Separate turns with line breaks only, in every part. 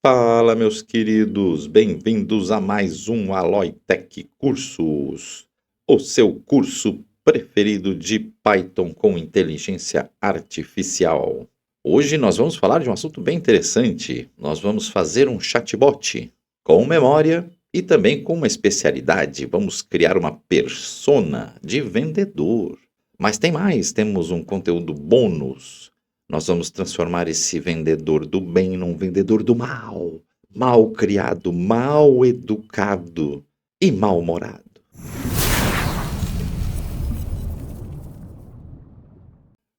Fala, meus queridos, bem-vindos a mais um Alloy Tech Cursos, o seu curso preferido de Python com inteligência artificial. Hoje nós vamos falar de um assunto bem interessante. Nós vamos fazer um chatbot com memória e também com uma especialidade. Vamos criar uma persona de vendedor. Mas tem mais, temos um conteúdo bônus. Nós vamos transformar esse vendedor do bem num vendedor do mal. Mal criado, mal educado e mal-humorado.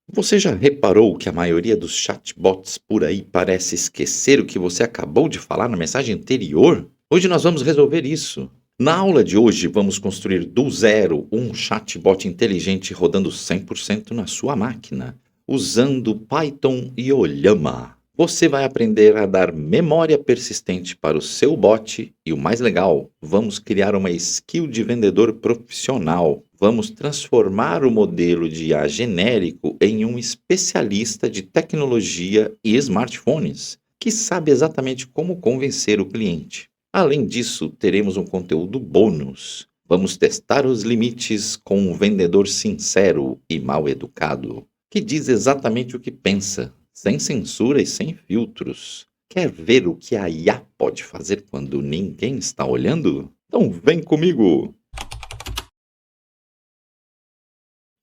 Você já reparou que a maioria dos chatbots por aí parece esquecer o que você acabou de falar na mensagem anterior? Hoje nós vamos resolver isso. Na aula de hoje, vamos construir do zero um chatbot inteligente rodando 100% na sua máquina, usando Python e Ollama. Você vai aprender a dar memória persistente para o seu bot e o mais legal, vamos criar uma skill de vendedor profissional. Vamos transformar o modelo de IA genérico em um especialista de tecnologia e smartphones, que sabe exatamente como convencer o cliente. Além disso, teremos um conteúdo bônus. Vamos testar os limites com um vendedor sincero e mal educado, que diz exatamente o que pensa, sem censura e sem filtros. Quer ver o que a IA pode fazer quando ninguém está olhando? Então vem comigo!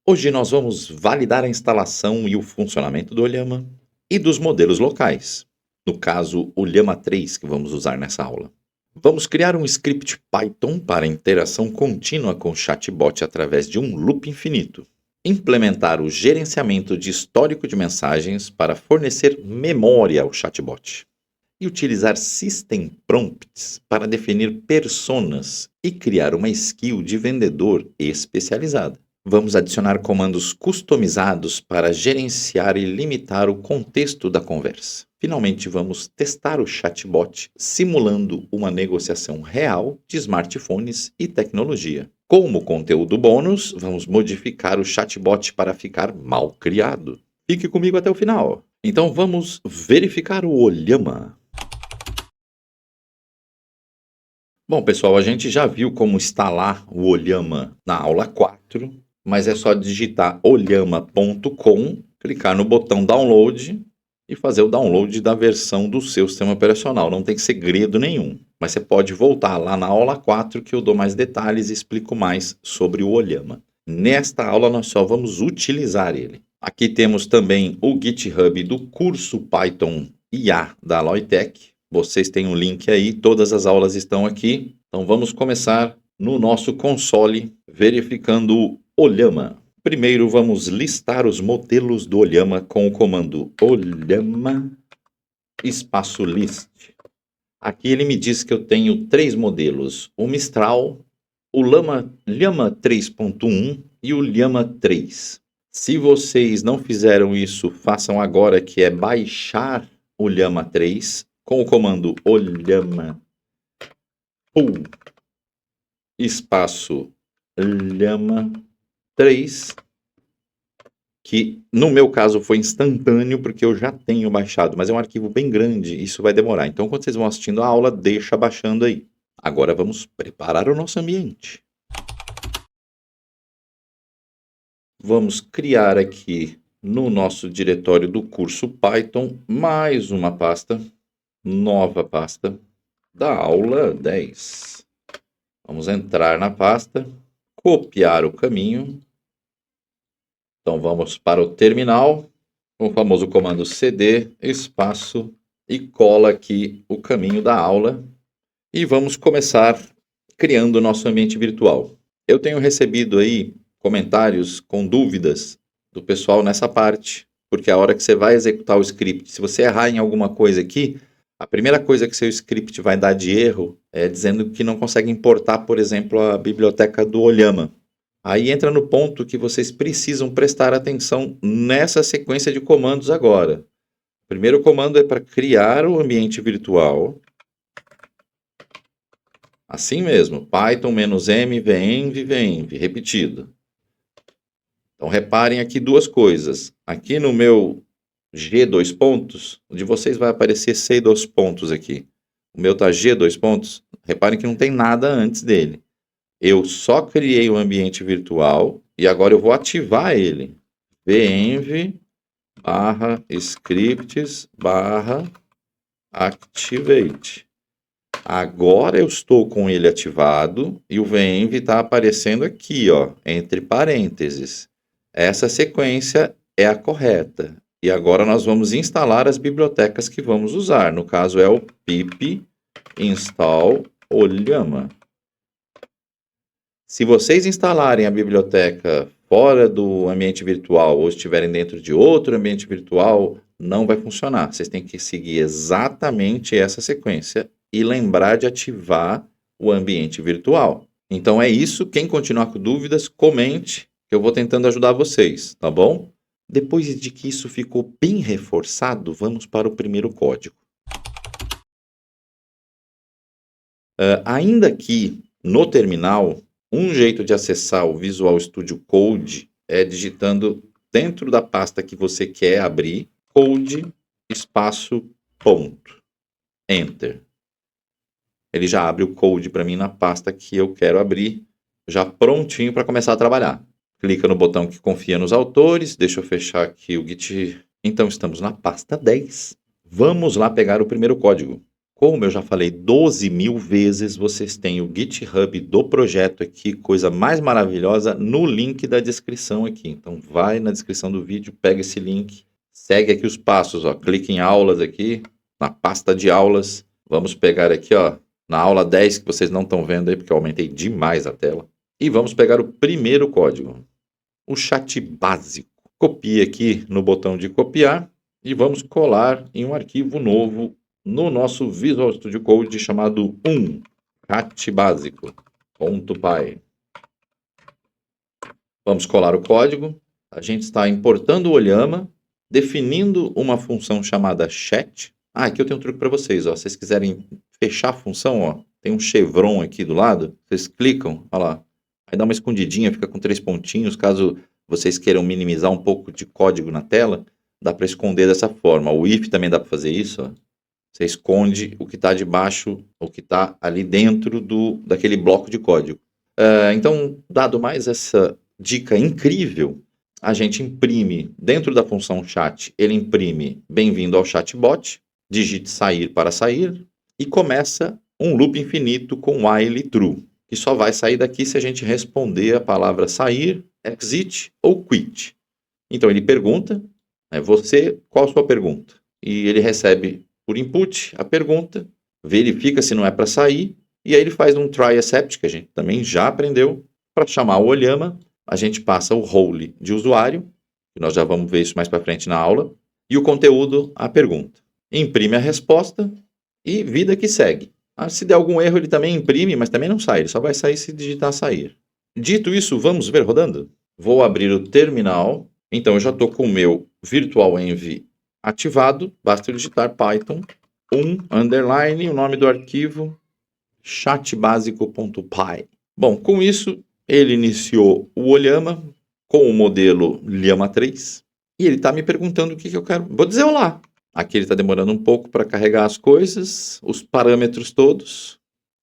Hoje nós vamos validar a instalação e o funcionamento do Ollama e dos modelos locais. No caso, o Llama 3 que vamos usar nessa aula. Vamos criar um script Python para interação contínua com o chatbot através de um loop infinito. Implementar o gerenciamento de histórico de mensagens para fornecer memória ao chatbot. E utilizar System Prompts para definir personas e criar uma skill de vendedor especializada. Vamos adicionar comandos customizados para gerenciar e limitar o contexto da conversa. Finalmente, vamos testar o chatbot simulando uma negociação real de smartphones e tecnologia. Como conteúdo bônus, vamos modificar o chatbot para ficar mal criado. Fique comigo até o final. Então vamos verificar o Ollama. Bom, pessoal, a gente já viu como instalar o Ollama na aula 4, mas é só digitar ollama.com, clicar no botão download e fazer o download da versão do seu sistema operacional. Não tem segredo nenhum, mas você pode voltar lá na aula 4 que eu dou mais detalhes e explico mais sobre o Ollama. Nesta aula nós só vamos utilizar ele. Aqui temos também o GitHub do curso Python IA da Alloy Tech. Vocês têm um link aí, todas as aulas estão aqui. Então vamos começar no nosso console verificando o Ollama. Primeiro vamos listar os modelos do Ollama com o comando Ollama espaço list. Aqui ele me diz que eu tenho 3 modelos, o Mistral, o Llama 3.1 e o Llama 3. Se vocês não fizeram isso, façam agora, que é baixar o Llama 3 com o comando Ollama pool espaço Llama 3, que no meu caso foi instantâneo porque eu já tenho baixado, mas é um arquivo bem grande, isso vai demorar. Então quando vocês vão assistindo a aula, deixa baixando aí. Agora vamos preparar o nosso ambiente. Vamos criar aqui no nosso diretório do curso Python mais uma pasta, nova pasta da aula 10. Vamos entrar na pasta, copiar o caminho. Então vamos para o terminal, com o famoso comando cd, espaço, e cola aqui o caminho da aula. E vamos começar criando o nosso ambiente virtual. Eu tenho recebido aí comentários com dúvidas do pessoal nessa parte, porque a hora que você vai executar o script, se você errar em alguma coisa aqui, a primeira coisa que seu script vai dar de erro é dizendo que não consegue importar, por exemplo, a biblioteca do Ollama. Aí entra no ponto que vocês precisam prestar atenção nessa sequência de comandos agora. O primeiro comando é para criar o ambiente virtual. Assim mesmo, Python-m venv, repetido. Então reparem aqui duas coisas. Aqui no meu G 2 pontos, o de vocês vai aparecer C 2 pontos aqui. O meu tá G, dois pontos. Reparem que não tem nada antes dele. Eu só criei o ambiente virtual e agora eu vou ativar ele. venv /scripts /activate. Agora eu estou com ele ativado e o venv está aparecendo aqui, ó, entre parênteses. Essa sequência é a correta. E agora nós vamos instalar as bibliotecas que vamos usar. No caso é o pip install Ollama. Se vocês instalarem a biblioteca fora do ambiente virtual ou estiverem dentro de outro ambiente virtual, não vai funcionar. Vocês têm que seguir exatamente essa sequência e lembrar de ativar o ambiente virtual. Então é isso. Quem continuar com dúvidas, comente, que eu vou tentando ajudar vocês, tá bom? Depois de que isso ficou bem reforçado, vamos para o primeiro código. Ainda que no terminal, um jeito de acessar o Visual Studio Code é digitando dentro da pasta que você quer abrir, code, espaço, ponto, enter. Ele já abre o code para mim na pasta que eu quero abrir, já prontinho para começar a trabalhar. Clica no botão que confia nos autores, deixa eu fechar aqui o Git. Então estamos na pasta 10. Vamos lá pegar o primeiro código. Como eu já falei 12.000 vezes, vocês têm o GitHub do projeto aqui, coisa mais maravilhosa, no link da descrição aqui. Então vai na descrição do vídeo, pega esse link, segue aqui os passos, ó, clica em aulas aqui, na pasta de aulas. Vamos pegar aqui, ó, na aula 10, que vocês não estão vendo aí, porque eu aumentei demais a tela. E vamos pegar o primeiro código, o chat básico. Copie aqui no botão de copiar e vamos colar em um arquivo novo no nosso Visual Studio Code chamado chat básico.py. Vamos colar o código. A gente está importando o Ollama, definindo uma função chamada chat. Aqui eu tenho um truque para vocês, ó. Se vocês quiserem fechar a função, ó, tem um chevron aqui do lado, vocês clicam, ó lá. Aí dá uma escondidinha, fica com 3 pontinhos, caso vocês queiram minimizar um pouco de código na tela, dá para esconder dessa forma. O if também dá para fazer isso, ó. Você esconde o que está debaixo, o que está ali dentro daquele bloco de código. Então, dado mais essa dica incrível, a gente imprime, dentro da função chat, ele imprime bem-vindo ao chatbot, digite sair para sair, e começa um loop infinito com while true, que só vai sair daqui se a gente responder a palavra sair, exit ou quit. Então ele pergunta, você, qual a sua pergunta? E ele recebe por input a pergunta, verifica se não é para sair, e aí ele faz um try accept, que a gente também já aprendeu. Para chamar o Ollama, a gente passa o role de usuário, que nós já vamos ver isso mais para frente na aula, e o conteúdo, a pergunta. Imprime a resposta e vida que segue. Se der algum erro, ele também imprime, mas também não sai, ele só vai sair se digitar sair. Dito isso, vamos ver rodando? Vou abrir o terminal. Então, eu já estou com o meu virtualenv ativado. Basta eu digitar Python _ o nome do arquivo chatbásico.py. Bom, com isso, ele iniciou o Ollama com o modelo Llama 3. E ele está me perguntando o que eu quero. Vou dizer olá. Aqui ele está demorando um pouco para carregar as coisas, os parâmetros todos.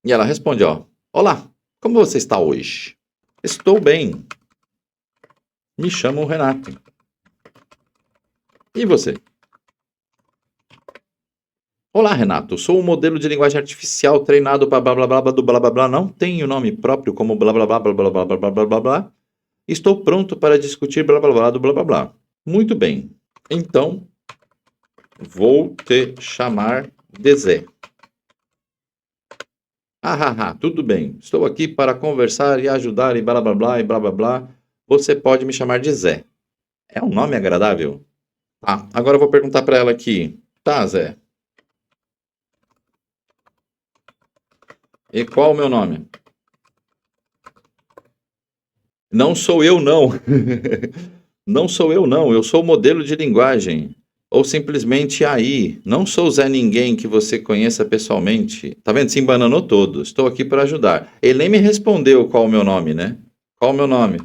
E ela responde, ó, olá, como você está hoje? Estou bem. Me chamo Renato. E você? Olá, Renato. Sou um modelo de linguagem artificial treinado para blá blá blá blá do blá blá blá. Não tenho nome próprio como blá blá blá blá blá blá blá blá blá blá blá. Estou pronto para discutir blá blá blá do blá blá blá. Muito bem. Então, vou te chamar de Zé. Tudo bem. Estou aqui para conversar e ajudar e blá blá blá e blá blá blá. Você pode me chamar de Zé. É um nome agradável? Tá, agora eu vou perguntar para ela aqui. Tá, Zé. E qual o meu nome? Não sou eu, não. Não sou eu, não. Eu sou o modelo de linguagem. Ou simplesmente AI. Não sou Zé Ninguém que você conheça pessoalmente. Tá vendo? Se embananou todo. Estou aqui para ajudar. Ele nem me respondeu qual o meu nome, né? Qual o meu nome?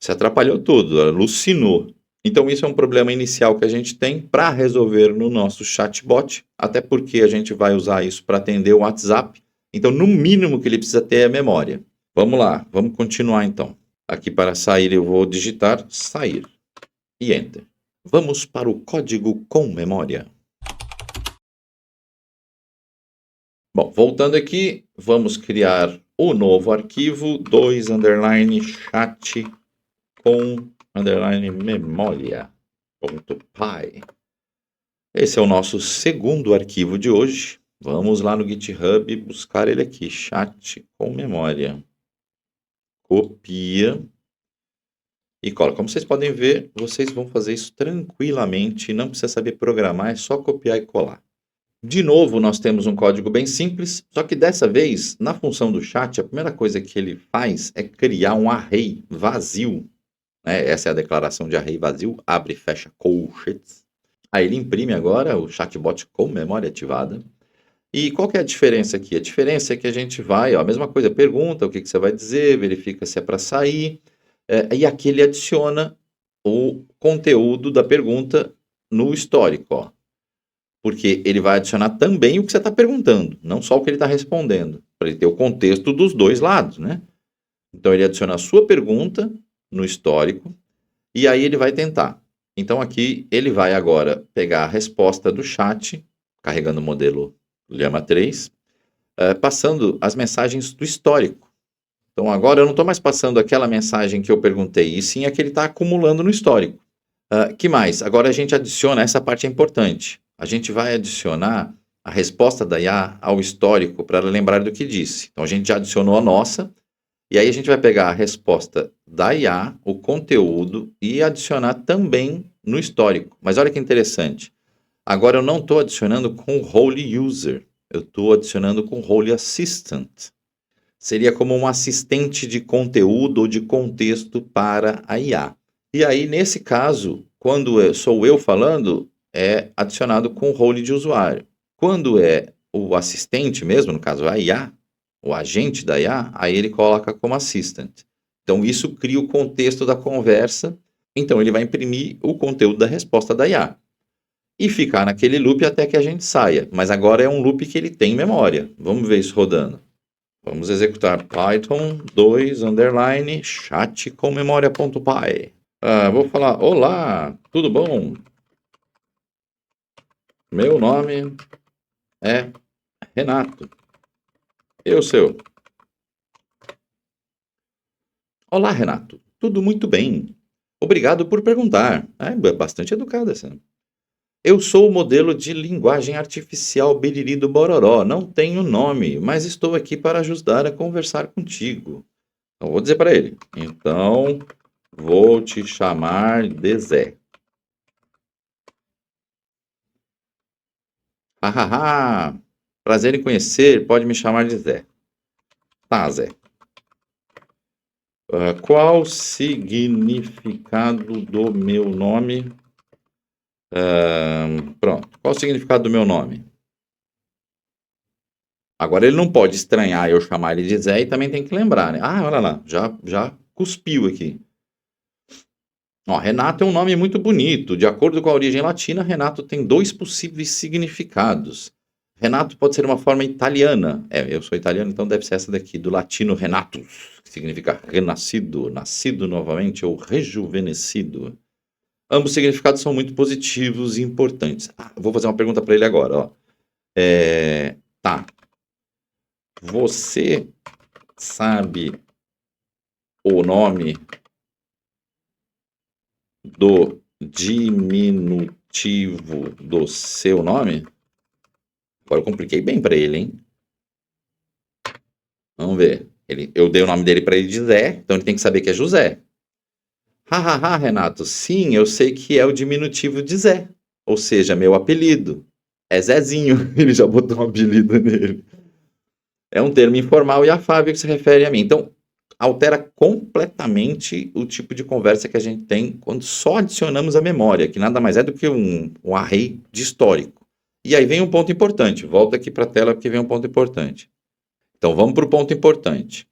Se atrapalhou tudo, alucinou. Então, isso é um problema inicial que a gente tem para resolver no nosso chatbot, até porque a gente vai usar isso para atender o WhatsApp. Então, no mínimo que ele precisa ter é memória. Vamos lá, vamos continuar então. Aqui para sair eu vou digitar sair e Enter. Vamos para o código com memória. Bom, voltando aqui, vamos criar o novo arquivo 2_chat com memória.py. Esse é o nosso segundo arquivo de hoje. Vamos lá no GitHub buscar ele aqui, chat com memória. Copia e cola. Como vocês podem ver, vocês vão fazer isso tranquilamente, não precisa saber programar, é só copiar e colar. De novo, nós temos um código bem simples, só que dessa vez, na função do chat, a primeira coisa que ele faz é criar um array vazio. Essa é a declaração de array vazio, abre e fecha colchetes. Aí ele imprime agora o chatbot com memória ativada. E qual que é a diferença aqui? A diferença é que a gente vai, a mesma coisa, pergunta o que você vai dizer, verifica se é para sair, e aqui ele adiciona o conteúdo da pergunta no histórico, porque ele vai adicionar também o que você está perguntando, não só o que ele está respondendo, para ele ter o contexto dos dois lados, né? Então ele adiciona a sua pergunta no histórico, e aí ele vai tentar. Então aqui ele vai agora pegar a resposta do chat, carregando o modelo Llama 3, passando as mensagens do histórico. Então agora eu não estou mais passando aquela mensagem que eu perguntei, e sim a que ele está acumulando no histórico. Que mais? Agora a gente adiciona, essa parte é importante, a gente vai adicionar a resposta da IA ao histórico para ela lembrar do que disse. Então a gente já adicionou a nossa, e aí a gente vai pegar a resposta da IA, o conteúdo, e adicionar também no histórico. Mas olha que interessante. Agora eu não estou adicionando com o role user, eu estou adicionando com o role assistant. Seria como um assistente de conteúdo ou de contexto para a IA. E aí, nesse caso, quando sou eu falando, é adicionado com o role de usuário. Quando é o assistente mesmo, no caso a IA, o agente da IA, aí ele coloca como assistant. Então, isso cria o contexto da conversa. Então, ele vai imprimir o conteúdo da resposta da IA. E ficar naquele loop até que a gente saia. Mas agora é um loop que ele tem memória. Vamos ver isso rodando. Vamos executar Python 2_chat com memória.py. Vou falar, olá, tudo bom? Meu nome é Renato. E o seu? Olá, Renato. Tudo muito bem. Obrigado por perguntar. É bastante educada essa. Eu sou o modelo de linguagem artificial Biriri do Bororó. Não tenho nome, mas estou aqui para ajudar a conversar contigo. Então, vou dizer para ele. Então, vou te chamar de Zé. Hahaha! Prazer em conhecer, pode me chamar de Zé. Tá, Zé. Qual o significado do meu nome? Pronto. Qual o significado do meu nome? Agora ele não pode estranhar eu chamar ele de Zé e também tem que lembrar, né? Olha lá, já cuspiu aqui. Renato é um nome muito bonito. De acordo com a origem latina, Renato tem 2 possíveis significados. Renato pode ser uma forma italiana. Eu sou italiano, então deve ser essa daqui, do latino renatus, que significa renascido, nascido novamente ou rejuvenescido. Ambos significados são muito positivos e importantes. Vou fazer uma pergunta para ele agora. Ó. Tá. Você sabe o nome do diminutivo do seu nome? Agora eu compliquei bem para ele, hein? Vamos ver. Eu dei o nome dele para ele de Zé, então ele tem que saber que é José. Hahaha, Renato, sim, eu sei que é o diminutivo de Zé, ou seja, meu apelido. É Zezinho, ele já botou um apelido nele. É um termo informal e afável que se refere a mim. Então, altera completamente o tipo de conversa que a gente tem quando só adicionamos a memória, que nada mais é do que um array de histórico. E aí vem um ponto importante. Volta aqui para a tela porque vem um ponto importante. Então, vamos para o ponto importante.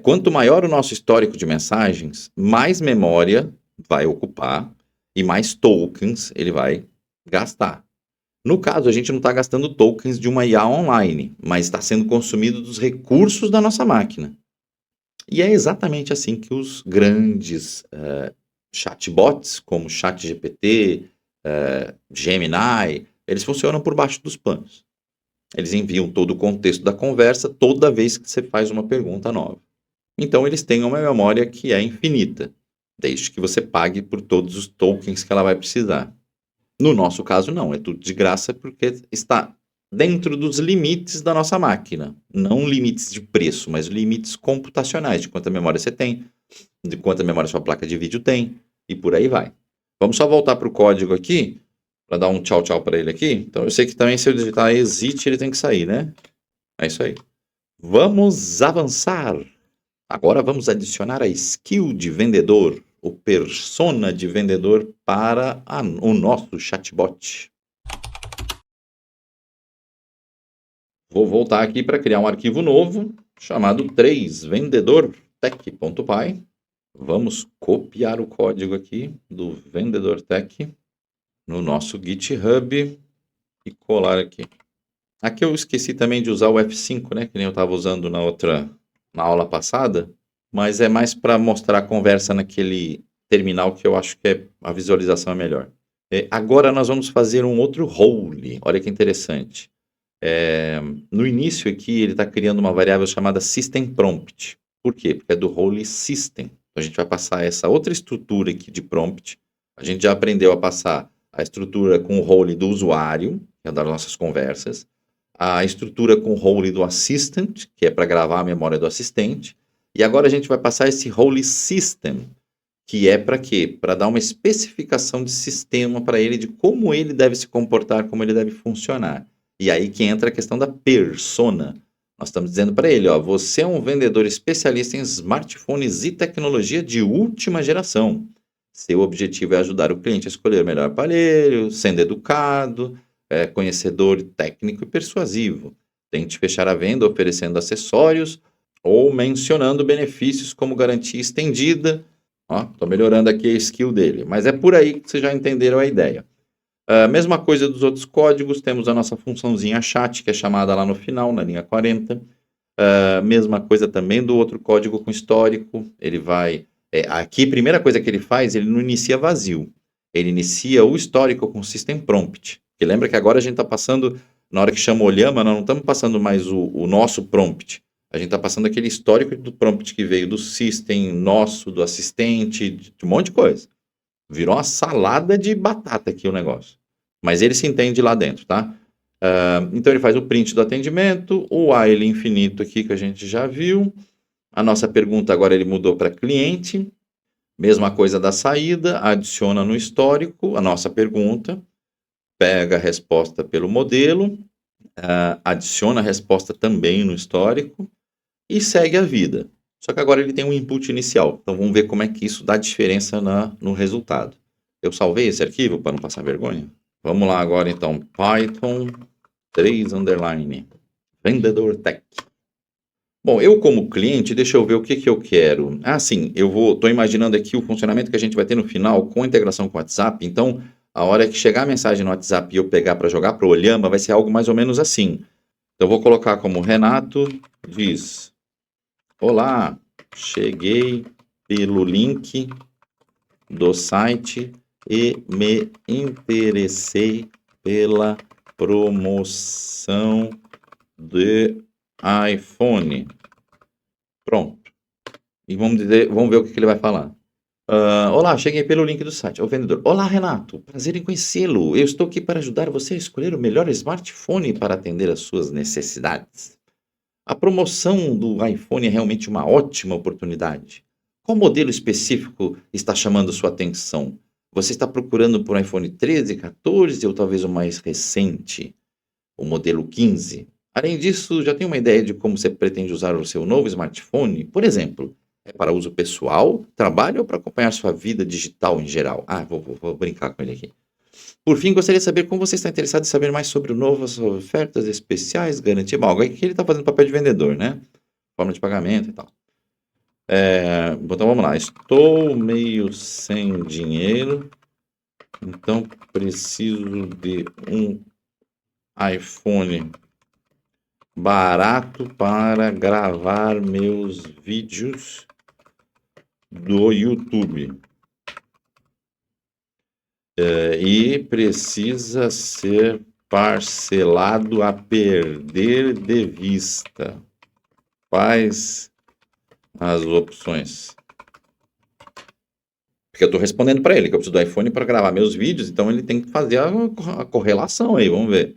Quanto maior o nosso histórico de mensagens, mais memória vai ocupar e mais tokens ele vai gastar. No caso, a gente não está gastando tokens de uma IA online, mas está sendo consumido dos recursos da nossa máquina. E é exatamente assim que os grandes chatbots, como ChatGPT, Gemini, eles funcionam por baixo dos panos. Eles enviam todo o contexto da conversa toda vez que você faz uma pergunta nova. Então, eles têm uma memória que é infinita, desde que você pague por todos os tokens que ela vai precisar. No nosso caso, não, é tudo de graça porque está dentro dos limites da nossa máquina. Não limites de preço, mas limites computacionais, de quanta memória você tem, de quanta memória sua placa de vídeo tem, e por aí vai. Vamos só voltar para o código aqui, para dar um tchau tchau para ele aqui. Então eu sei que também se eu digitar exit ele tem que sair, né? É isso aí. Vamos avançar. Agora vamos adicionar a skill de vendedor, o persona de vendedor para o nosso chatbot. Vou voltar aqui para criar um arquivo novo, chamado 3vendedortech.py. Vamos copiar o código aqui do vendedor tech no nosso GitHub e colar aqui. Aqui eu esqueci também de usar o F5, né? Que nem eu estava usando na aula passada, mas é mais para mostrar a conversa naquele terminal que eu acho que a visualização é melhor. Agora nós vamos fazer um outro role. Olha que interessante. No início aqui ele está criando uma variável chamada system prompt. Por quê? Porque é do role system. Então a gente vai passar essa outra estrutura aqui de prompt. A gente já aprendeu a passar a estrutura com o role do usuário, que é das nossas conversas, a estrutura com o role do assistant, que é para gravar a memória do assistente, e agora a gente vai passar esse role system, que é para quê? Para dar uma especificação de sistema para ele, de como ele deve se comportar, como ele deve funcionar. E aí que entra a questão da persona. Nós estamos dizendo para ele, ó, você é um vendedor especialista em smartphones e tecnologia de última geração. Seu objetivo é ajudar o cliente a escolher o melhor aparelho, sendo educado, conhecedor, técnico e persuasivo. Tente fechar a venda oferecendo acessórios ou mencionando benefícios como garantia estendida. Estou melhorando aqui a skill dele, mas é por aí que vocês já entenderam a ideia. Mesma coisa dos outros códigos, temos a nossa funçãozinha chat, que é chamada lá no final, na linha 40. Mesma coisa também do outro código com histórico. Ele vai... aqui, a primeira coisa que ele faz, ele não inicia vazio. Ele inicia o histórico com system prompt. Porque lembra que agora a gente está passando, na hora que chama o Olhama, nós não estamos passando mais o nosso prompt. A gente está passando aquele histórico do prompt que veio do system, nosso, do assistente, de um monte de coisa. Virou uma salada de batata aqui o negócio. Mas ele se entende lá dentro, tá? Então ele faz o print do atendimento, o while infinito aqui que a gente já viu. A nossa pergunta agora ele mudou para cliente. Mesma coisa da saída, adiciona no histórico a nossa pergunta, pega a resposta pelo modelo, adiciona a resposta também no histórico e segue a vida. Só que agora ele tem um input inicial. Então vamos ver como é que isso dá diferença no resultado. Eu salvei esse arquivo para não passar vergonha? Vamos lá agora então. Python 3 underline vendedor tech. Bom, eu como cliente, deixa eu ver o que eu quero. Sim, estou imaginando aqui o funcionamento que a gente vai ter no final com a integração com o WhatsApp. Então, a hora que chegar a mensagem no WhatsApp e eu pegar para jogar para o Olhama, vai ser algo mais ou menos assim. Então, eu vou colocar como Renato diz: olá, cheguei pelo link do site e me interessei pela promoção de iPhone. Pronto. E vamos ver o que ele vai falar. Olá, cheguei pelo link do site. O vendedor. Olá, Renato. Prazer em conhecê-lo. Eu estou aqui para ajudar você a escolher o melhor smartphone para atender às suas necessidades. A promoção do iPhone é realmente uma ótima oportunidade. Qual modelo específico está chamando sua atenção? Você está procurando por um iPhone 13, 14 ou talvez o mais recente, o modelo 15? Além disso, já tem uma ideia de como você pretende usar o seu novo smartphone? Por exemplo, é para uso pessoal, trabalho ou para acompanhar sua vida digital em geral? Vou brincar com ele aqui. Por fim, gostaria de saber como você está interessado em saber mais sobre novas ofertas especiais, garantia. Bom, aqui ele está fazendo papel de vendedor, né? Forma de pagamento e tal. Então vamos lá. Estou meio sem dinheiro Então, preciso de um iPhone barato para gravar meus vídeos do YouTube. E precisa ser parcelado a perder de vista. Quais as opções? Porque eu estou respondendo para ele que eu preciso do iPhone para gravar meus vídeos, então ele tem que fazer a correlação aí, vamos ver.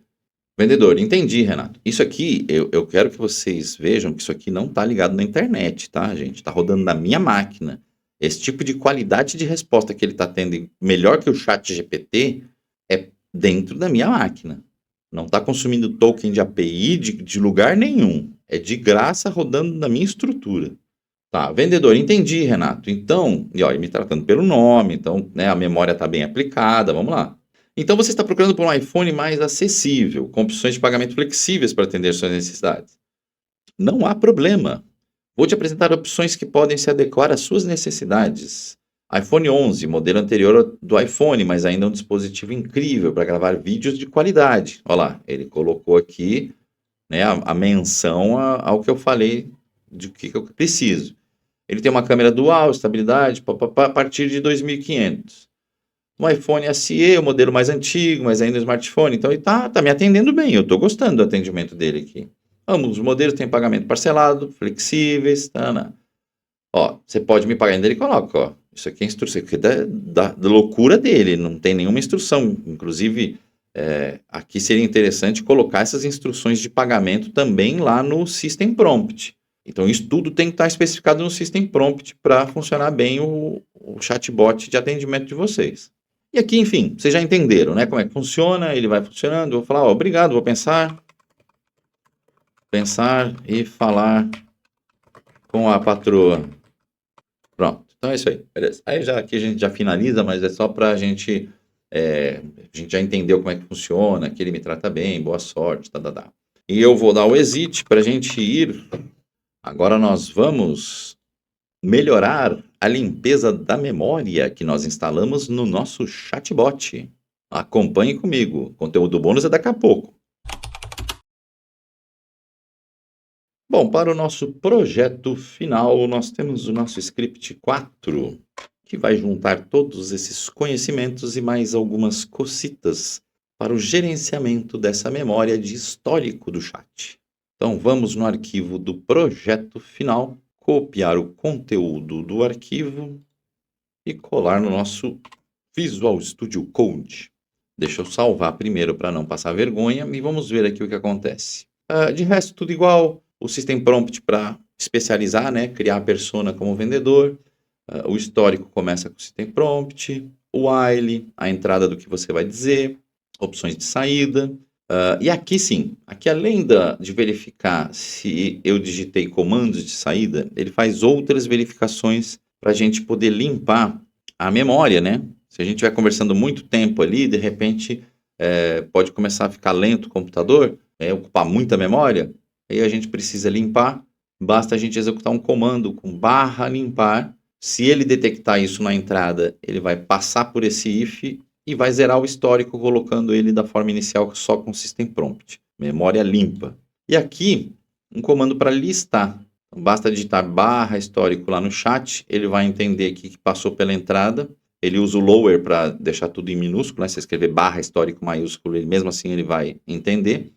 Vendedor, entendi, Renato. Isso aqui, eu quero que vocês vejam que isso aqui não está ligado na internet, tá, gente? Está rodando na minha máquina. Esse tipo de qualidade de resposta que ele está tendo, melhor que o chat GPT, é dentro da minha máquina. Não está consumindo token de API de lugar nenhum. É de graça rodando na minha estrutura. Tá, vendedor, entendi, Renato. Então, e ó, me tratando pelo nome, então, né, a memória está bem aplicada, vamos lá. Então você está procurando por um iPhone mais acessível, com opções de pagamento flexíveis para atender suas necessidades. Não há problema. Vou te apresentar opções que podem se adequar às suas necessidades. iPhone 11, modelo anterior do iPhone, mas ainda um dispositivo incrível para gravar vídeos de qualidade. Olha lá, ele colocou aqui, né, a menção ao que eu falei de que eu preciso. Ele tem uma câmera dual, estabilidade, a partir de 2.500. Um iPhone SE, o modelo mais antigo, mas ainda um smartphone. Então ele tá me atendendo bem, eu estou gostando do atendimento dele aqui. Ambos os modelos têm pagamento parcelado, flexíveis, tá. Ó, você pode me pagar, ainda ele coloca, ó. Isso aqui é instrução, isso aqui é da loucura dele, não tem nenhuma instrução. Inclusive, aqui seria interessante colocar essas instruções de pagamento também lá no System Prompt. Então, isso tudo tem que estar especificado no System Prompt para funcionar bem o chatbot de atendimento de vocês. E aqui, enfim, vocês já entenderam, né? Como é que funciona, ele vai funcionando. Eu vou falar, ó, obrigado, vou pensar e falar com a patroa. Pronto, então é isso aí, beleza. Aí já aqui a gente já finaliza, mas é só para a gente já entendeu como é que funciona, que ele me trata bem, boa sorte, tá. E eu vou dar o exit para a gente ir. Agora nós vamos melhorar a limpeza da memória que nós instalamos no nosso chatbot. Acompanhe comigo, conteúdo bônus é daqui a pouco. Bom, para o nosso projeto final, nós temos o nosso script 4, que vai juntar todos esses conhecimentos e mais algumas cositas para o gerenciamento dessa memória de histórico do chat. Então vamos no arquivo do projeto final, copiar o conteúdo do arquivo e colar no nosso Visual Studio Code. Deixa eu salvar primeiro para não passar vergonha e vamos ver aqui o que acontece. De resto, tudo igual. O System Prompt para especializar, né? Criar a persona como vendedor. O histórico começa com o System Prompt. O while, a entrada do que você vai dizer. Opções de saída. E aqui sim, aqui além de verificar se eu digitei comandos de saída, ele faz outras verificações para a gente poder limpar a memória, né? Se a gente estiver conversando muito tempo ali, de repente pode começar a ficar lento o computador, ocupar muita memória, aí a gente precisa limpar, basta a gente executar um comando com /limpar. Se ele detectar isso na entrada, ele vai passar por esse if e vai zerar o histórico, colocando ele da forma inicial só com System Prompt. Memória limpa. E aqui, um comando para listar. Então, basta digitar /histórico lá no chat, ele vai entender que passou pela entrada. Ele usa o lower para deixar tudo em minúsculo, né? Se escrever /histórico maiúsculo, ele mesmo assim ele vai entender.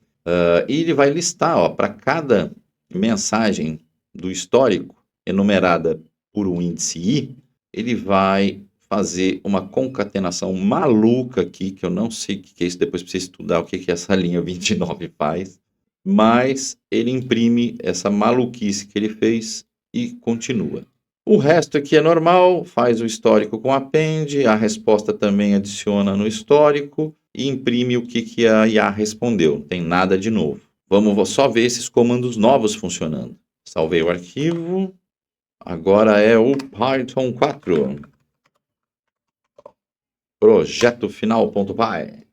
E ele vai listar, para cada mensagem do histórico enumerada por um índice i, ele vai fazer uma concatenação maluca aqui, que eu não sei o que é isso, depois precisa estudar o que essa linha 29 faz, mas ele imprime essa maluquice que ele fez e continua. O resto aqui é normal, faz o histórico com append, a resposta também adiciona no histórico e imprime o que a IA respondeu, não tem nada de novo. Vamos só ver esses comandos novos funcionando. Salvei o arquivo, agora é o Python 4. Projeto final.py.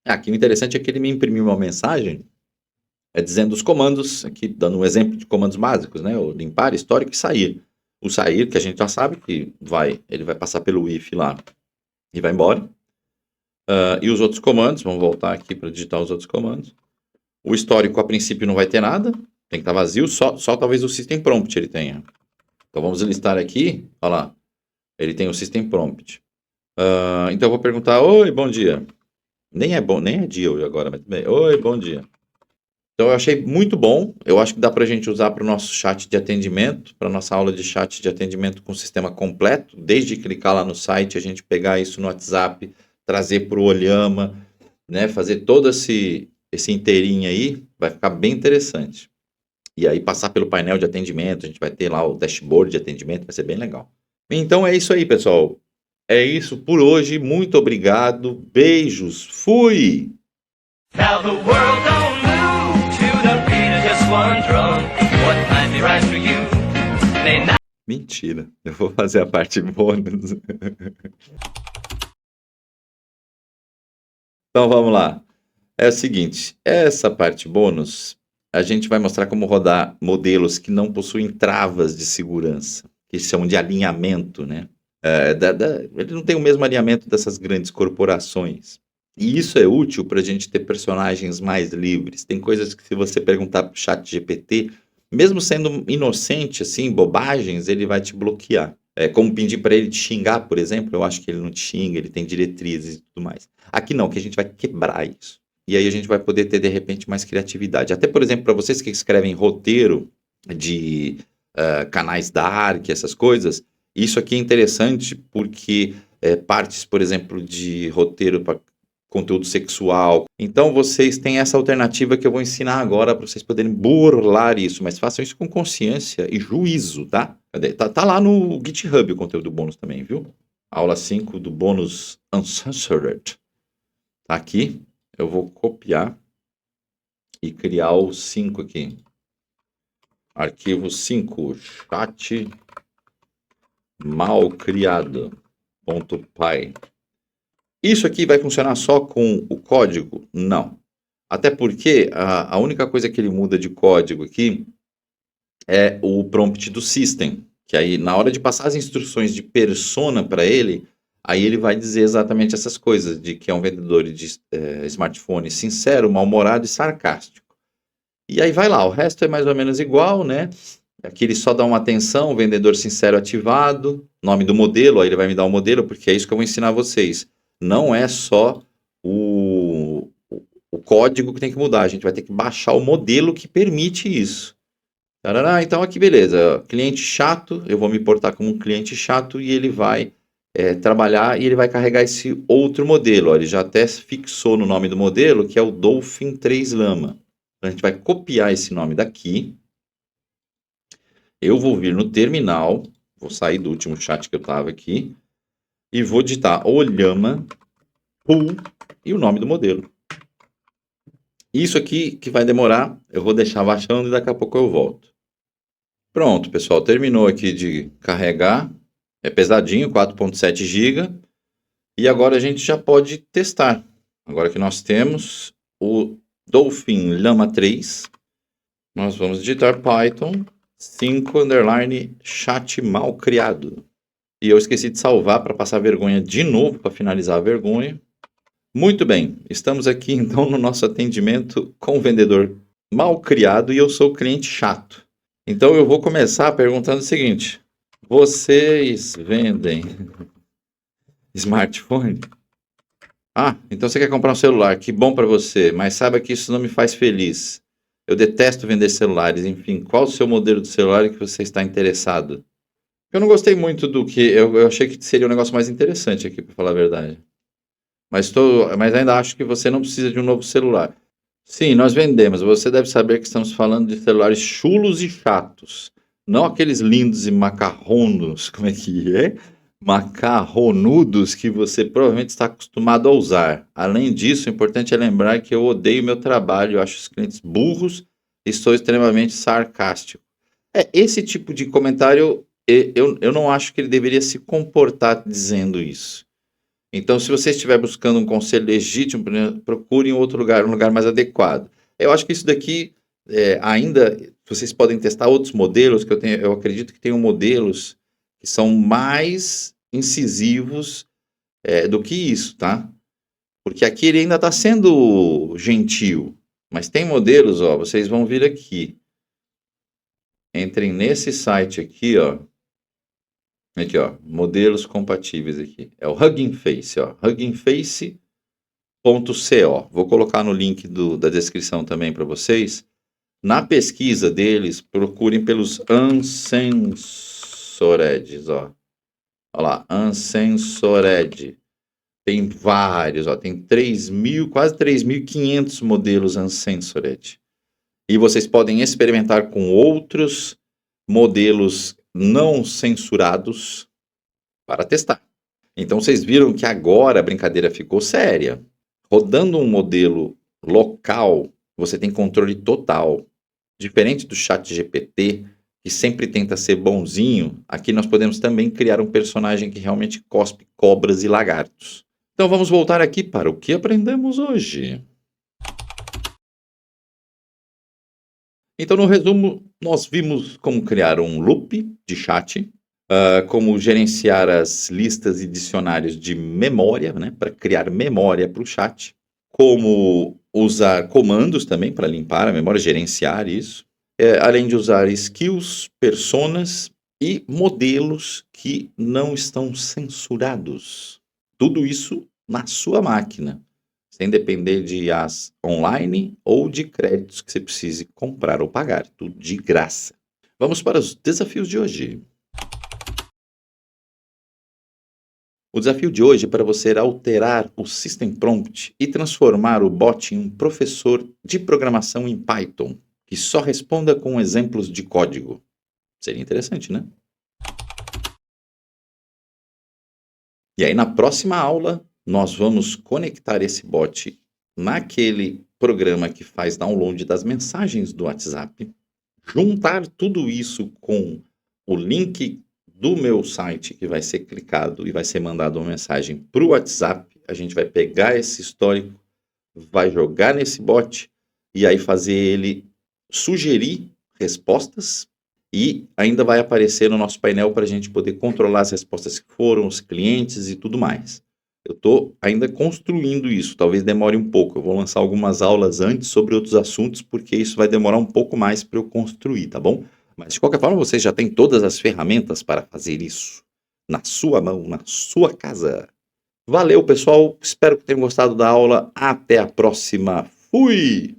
Aqui o interessante é que ele me imprimiu uma mensagem dizendo os comandos, aqui dando um exemplo de comandos básicos, né? O limpar, histórico e sair. O sair, que a gente já sabe que ele vai passar pelo if lá e vai embora. E os outros comandos, vamos voltar aqui para digitar os outros comandos. O histórico, a princípio, não vai ter nada, tem que estar vazio, só talvez o System Prompt ele tenha. Então vamos listar aqui, olha lá, ele tem o System Prompt. Então eu vou perguntar, oi, bom dia. Nem é dia hoje agora, mas bem, oi, bom dia. Então eu achei muito bom, eu acho que dá para a gente usar para o nosso chat de atendimento, para a nossa aula de chat de atendimento com o sistema completo, desde clicar lá no site, a gente pegar isso no WhatsApp, trazer para o Olhama, né, fazer todo esse inteirinho aí, vai ficar bem interessante. E aí passar pelo painel de atendimento, a gente vai ter lá o dashboard de atendimento, vai ser bem legal. Então é isso aí, pessoal. É isso por hoje, muito obrigado, beijos, fui!
Now the world don't move to the beat of just one drum. What might be right for you may not.
Mentira, eu vou fazer a parte bônus. Então vamos lá. É o seguinte, essa parte bônus, a gente vai mostrar como rodar modelos que não possuem travas de segurança, que chamam de alinhamento, né? Ele não tem o mesmo alinhamento dessas grandes corporações. E isso é útil para a gente ter personagens mais livres. Tem coisas que se você perguntar para o chat GPT, mesmo sendo inocente, assim, bobagens, ele vai te bloquear. É como pedir para ele te xingar, por exemplo, eu acho que ele não te xinga, ele tem diretrizes e tudo mais. Aqui não, que a gente vai quebrar isso. E aí a gente vai poder ter, de repente, mais criatividade. Até, por exemplo, para vocês que escrevem roteiro de canais dark, essas coisas, isso aqui é interessante porque partes, por exemplo, de roteiro para conteúdo sexual. Então vocês têm essa alternativa que eu vou ensinar agora para vocês poderem burlar isso, mas façam isso com consciência e juízo, tá? Tá lá no GitHub o conteúdo bônus também, viu? Aula 5 do bônus Uncensored. Tá aqui. Eu vou copiar e criar o 5 aqui. Arquivo 5, chat malcriado.py. Isso aqui vai funcionar só com o código? Não. Até porque a única coisa que ele muda de código aqui é o prompt do system. Que aí, na hora de passar as instruções de persona para ele, aí ele vai dizer exatamente essas coisas, de que é um vendedor de smartphone sincero, mal-humorado e sarcástico. E aí vai lá, o resto é mais ou menos igual, né? Aqui ele só dá uma atenção, vendedor sincero ativado, nome do modelo, aí ele vai me dar o modelo, porque é isso que eu vou ensinar vocês. Não é só o código que tem que mudar, a gente vai ter que baixar o modelo que permite isso. Tarará, então aqui beleza, cliente chato, eu vou me portar como um cliente chato e ele vai trabalhar e ele vai carregar esse outro modelo. Ó, ele já até fixou no nome do modelo, que é o Dolphin 3 Lama. Então a gente vai copiar esse nome daqui. Eu vou vir no terminal, vou sair do último chat que eu estava aqui, e vou digitar Olhama pool e o nome do modelo. Isso aqui que vai demorar, eu vou deixar baixando e daqui a pouco eu volto. Pronto, pessoal, terminou aqui de carregar. É pesadinho, 4.7 GB. E agora a gente já pode testar. Agora que nós temos o Dolphin Lama 3, nós vamos digitar Python 5 underline chat mal criado. E eu esqueci de salvar para passar vergonha de novo, para finalizar a vergonha. Muito bem, estamos aqui então no nosso atendimento com o vendedor mal criado e eu sou o cliente chato. Então eu vou começar perguntando o seguinte: vocês vendem smartphone? Ah, então você quer comprar um celular, que bom para você, mas saiba que isso não me faz feliz. Eu detesto vender celulares, enfim, qual o seu modelo de celular que você está interessado? Eu não gostei muito do que. Eu achei que seria um negócio mais interessante aqui, para falar a verdade. Mas ainda acho que você não precisa de um novo celular. Sim, nós vendemos. Você deve saber que estamos falando de celulares chulos e chatos. Não aqueles lindos e macarronos, como é que é? Macarronudos que você provavelmente está acostumado a usar. Além disso, o importante é lembrar que eu odeio meu trabalho, eu acho os clientes burros e sou extremamente sarcástico. Esse tipo de comentário, eu não acho que ele deveria se comportar dizendo isso. Então, se você estiver buscando um conselho legítimo, procure em outro lugar, um lugar mais adequado. Eu acho que isso daqui, ainda, vocês podem testar outros modelos, que eu acredito que tenham modelos que são mais incisivos do que isso, tá? Porque aqui ele ainda está sendo gentil. Mas tem modelos, ó, vocês vão vir aqui. Entrem nesse site aqui, ó. Aqui, ó, modelos compatíveis aqui. É o Hugging Face, ó, huggingface.co. Vou colocar no link da descrição também para vocês. Na pesquisa deles, procurem pelos Uncensored, ó. Olha lá, Uncensored. Tem vários, ó, tem 3.000, quase 3.500 modelos Uncensored. E vocês podem experimentar com outros modelos não censurados para testar. Então vocês viram que agora a brincadeira ficou séria. Rodando um modelo local, você tem controle total. Diferente do ChatGPT, que sempre tenta ser bonzinho, aqui nós podemos também criar um personagem que realmente cospe cobras e lagartos. Então vamos voltar aqui para o que aprendemos hoje. Então, no resumo, nós vimos como criar um loop de chat, como gerenciar as listas e dicionários de memória, né, para criar memória para o chat, como usar comandos também para limpar a memória, gerenciar isso, além de usar skills, personas e modelos que não estão censurados. Tudo isso na sua máquina, sem depender de IAs online ou de créditos que você precise comprar ou pagar, tudo de graça. Vamos para os desafios de hoje. O desafio de hoje é para você alterar o System Prompt e transformar o bot em um professor de programação em Python, que só responda com exemplos de código. Seria interessante, né? E aí, na próxima aula, nós vamos conectar esse bot naquele programa que faz download das mensagens do WhatsApp, juntar tudo isso com o link do meu site que vai ser clicado e vai ser mandado uma mensagem para o WhatsApp. A gente vai pegar esse histórico, vai jogar nesse bot e aí fazer ele sugerir respostas e ainda vai aparecer no nosso painel para a gente poder controlar as respostas que foram, os clientes e tudo mais. Eu estou ainda construindo isso, talvez demore um pouco. Eu vou lançar algumas aulas antes sobre outros assuntos, porque isso vai demorar um pouco mais para eu construir, tá bom? Mas de qualquer forma, vocês já têm todas as ferramentas para fazer isso na sua mão, na sua casa. Valeu, pessoal. Espero que tenham gostado da aula. Até a próxima. Fui!